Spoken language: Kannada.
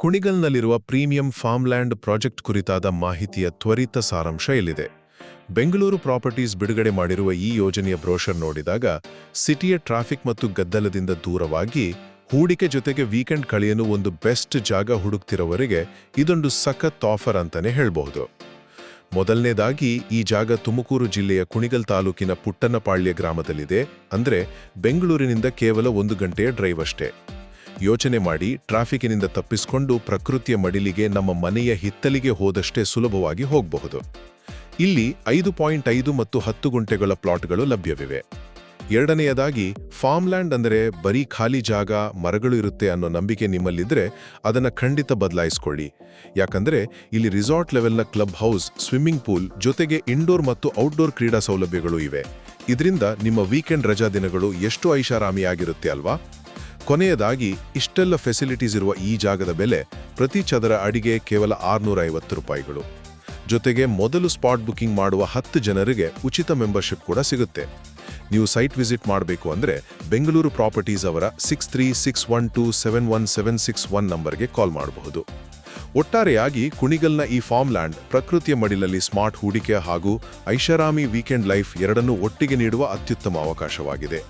ಕುಣಿಗಲ್ನಲ್ಲಿರುವ ಪ್ರೀಮಿಯಂ ಫಾರ್ಮ್ಲ್ಯಾಂಡ್ ಪ್ರಾಜೆಕ್ಟ್ ಕುರಿತಾದ ಮಾಹಿತಿಯ ತ್ವರಿತ ಸಾರಾಂಶ ಇಲ್ಲಿದೆ. ಬೆಂಗಳೂರು ಪ್ರಾಪರ್ಟೀಸ್ ಬಿಡುಗಡೆ ಮಾಡಿರುವ ಈ ಯೋಜನೆಯ ಬ್ರೋಷರ್ ನೋಡಿದಾಗ ಸಿಟಿಯ ಟ್ರಾಫಿಕ್ ಮತ್ತು ಗದ್ದಲದಿಂದ ದೂರವಾಗಿ ಹೂಡಿಕೆ ಜೊತೆಗೆ ವೀಕೆಂಡ್ ಕಳೆಯಲು ಒಂದು ಬೆಸ್ಟ್ ಜಾಗ ಹುಡುಕ್ತಿರೋವರೆಗೆ ಇದೊಂದು ಸಖತ್ ಆಫರ್ ಅಂತಾನೆ ಹೇಳಬಹುದು. ಮೊದಲನೇದಾಗಿ ಈ ಜಾಗ ತುಮಕೂರು ಜಿಲ್ಲೆಯ ಕುಣಿಗಲ್ ತಾಲೂಕಿನ ಪುಟ್ಟನಪಾಳ್ಯ ಗ್ರಾಮದಲ್ಲಿದೆ. ಅಂದ್ರೆ ಬೆಂಗಳೂರಿನಿಂದ ಕೇವಲ 1 ಗಂಟೆಯ ಡ್ರೈವ್ ಅಷ್ಟೇ. ಯೋಚನೆ ಮಾಡಿ, ಟ್ರಾಫಿಕ್ನಿಂದ ತಪ್ಪಿಸಿಕೊಂಡು ಪ್ರಕೃತಿಯ ಮಡಿಲಿಗೆ ನಮ್ಮ ಮನೆಯ ಹಿತ್ತಲಿಗೆ ಹೋದಷ್ಟೇ ಸುಲಭವಾಗಿ ಹೋಗಬಹುದು. ಇಲ್ಲಿ 5.5 ಮತ್ತು 10 ಗುಂಟೆಗಳ ಪ್ಲಾಟ್ಗಳು ಲಭ್ಯವಿವೆ. ಎರಡನೆಯದಾಗಿ, ಫಾರ್ಮ್ಲ್ಯಾಂಡ್ ಅಂದರೆ ಬರೀ ಖಾಲಿ ಜಾಗ, ಮರಗಳು ಇರುತ್ತೆ ಅನ್ನೋ ನಂಬಿಕೆ ನಿಮ್ಮಲ್ಲಿದ್ರೆ ಅದನ್ನು ಖಂಡಿತ ಬದಲಾಯಿಸ್ಕೊಳ್ಳಿ. ಯಾಕಂದ್ರೆ ಇಲ್ಲಿ ರಿಸಾರ್ಟ್ ಲೆವೆಲ್ನ ಕ್ಲಬ್ ಹೌಸ್, ಸ್ವಿಮ್ಮಿಂಗ್ ಪೂಲ್ ಜೊತೆಗೆ ಇಂಡೋರ್ ಮತ್ತು ಔಟ್ಡೋರ್ ಕ್ರೀಡಾ ಸೌಲಭ್ಯಗಳು ಇವೆ. ಇದರಿಂದ ನಿಮ್ಮ ವೀಕೆಂಡ್ ರಜಾ ದಿನಗಳು ಎಷ್ಟು ಐಷಾರಾಮಿಯಾಗಿರುತ್ತೆ ಅಲ್ವಾ? ಕೊನೆಯದಾಗಿ, ಇಷ್ಟೆಲ್ಲ ಫೆಸಿಲಿಟೀಸ್ ಇರುವ ಈ ಜಾಗದ ಬೆಲೆ ಪ್ರತಿ ಚದರ ಅಡಿಗೆ ಕೇವಲ 650 ರೂಪಾಯಿಗಳು. ಜೊತೆಗೆ ಮೊದಲು ಸ್ಪಾಟ್ ಬುಕಿಂಗ್ ಮಾಡುವ 10 ಜನರಿಗೆ ಉಚಿತ ಮೆಂಬರ್ಶಿಪ್ ಕೂಡ ಸಿಗುತ್ತೆ. ನೀವು ಸೈಟ್ ವಿಸಿಟ್ ಮಾಡಬೇಕು ಅಂದರೆ ಬೆಂಗಳೂರು ಪ್ರಾಪರ್ಟೀಸ್ ಅವರ 6361271761 ನಂಬರ್ಗೆ ಕಾಲ್ ಮಾಡಬಹುದು. ಒಟ್ಟಾರೆಯಾಗಿ ಕುಣಿಗಲ್ನ ಈ ಫಾರ್ಮ್ಲ್ಯಾಂಡ್ ಪ್ರಕೃತಿಯ ಮಡಿಲಲ್ಲಿ ಸ್ಮಾರ್ಟ್ ಹೂಡಿಕೆ ಹಾಗೂ ಐಷಾರಾಮಿ ವೀಕೆಂಡ್ ಲೈಫ್ ಎರಡನ್ನೂ ಒಟ್ಟಿಗೆ ನೀಡುವ ಅತ್ಯುತ್ತಮ ಅವಕಾಶವಾಗಿದೆ.